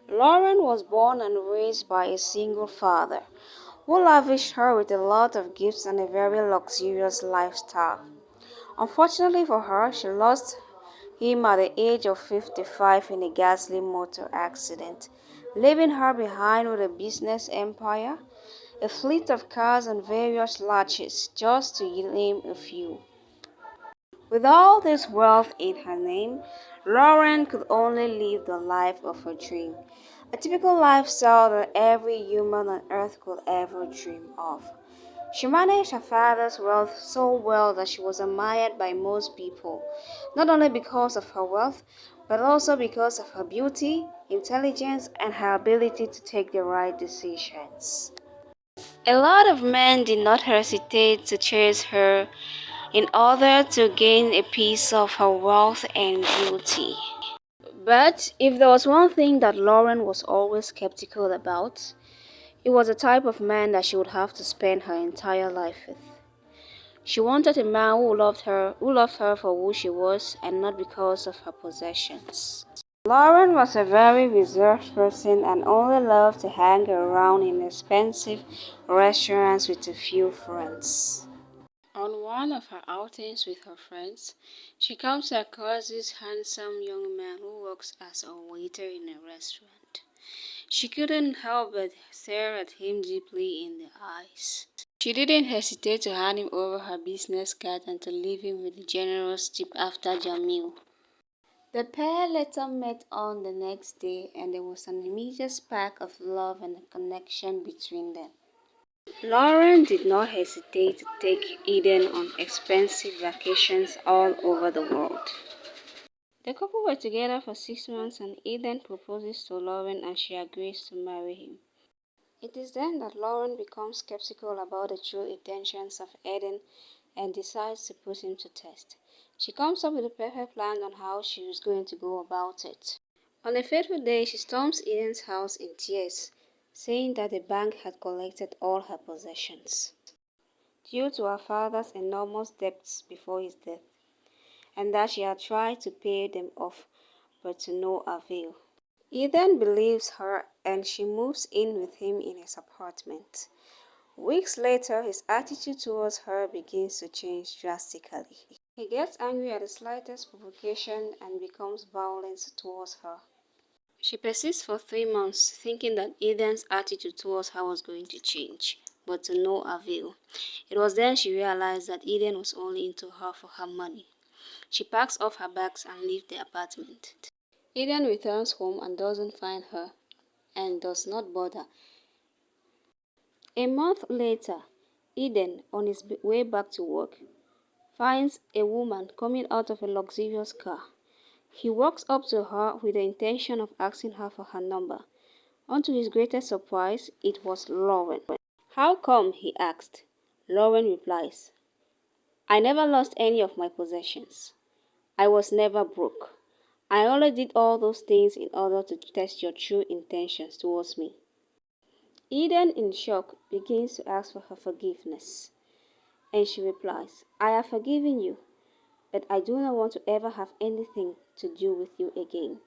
Lauren was born and raised by a single father, who lavished her with a lot of gifts and a very luxurious lifestyle. Unfortunately for her, she lost him at the age of 55 in a ghastly motor accident, leaving her behind with a business empire, a fleet of cars and various launches, just to name a few. With all this wealth in her name, Lauren could only live the life of her dream, a typical lifestyle that every human on earth could ever dream of. She managed her father's wealth so well that she was admired by most people, not only because of her wealth, but also because of her beauty, intelligence, and her ability to take the right decisions. A lot of men did not hesitate to chase her in order to gain a piece of her wealth and beauty. But if there was one thing that Lauren was always skeptical about, it was the type of man that she would have to spend her entire life with. She wanted a man who loved her for who she was and not because of her possessions. Lauren was a very reserved person and only loved to hang around in expensive restaurants with a few friends. On one of her outings with her friends, she comes across this handsome young man who works as a waiter in a restaurant. She couldn't help but stare at him deeply in the eyes. She didn't hesitate to hand him over her business card and to leave him with a generous tip after their meal. The pair later met on the next day, and there was an immediate spark of love and a connection between them. Lauren did not hesitate to take Eden on expensive vacations all over the world. The couple were together for 6 months and Eden proposes to Lauren and she agrees to marry him. It is then that Lauren becomes skeptical about the true intentions of Eden and decides to put him to test. She comes up with a perfect plan on how she is going to go about it. On a fateful day, she storms Eden's house in tears, saying that the bank had collected all her possessions due to her father's enormous debts before his death, and that she had tried to pay them off, but to no avail. Eden believes her and she moves in with him in his apartment. Weeks later, his attitude towards her begins to change drastically. He gets angry at the slightest provocation and becomes violent towards her. She persists for 3 months, thinking that Eden's attitude towards her was going to change, but to no avail. It was then she realized that Eden was only into her for her money. She packs off her bags and leaves the apartment. Eden returns home and doesn't find her and does not bother. A month later, Eden, on his way back to work, finds a woman coming out of a luxurious car. He walks up to her with the intention of asking her for her number. To his greatest surprise, it was Lauren. "How come?" he asked. Lauren replies, "I never lost any of my possessions. I was never broke. I only did all those things in order to test your true intentions towards me." Eden, in shock, begins to ask for her forgiveness, and she replies, "I have forgiven you, but I do not want to ever have anything to do with you again."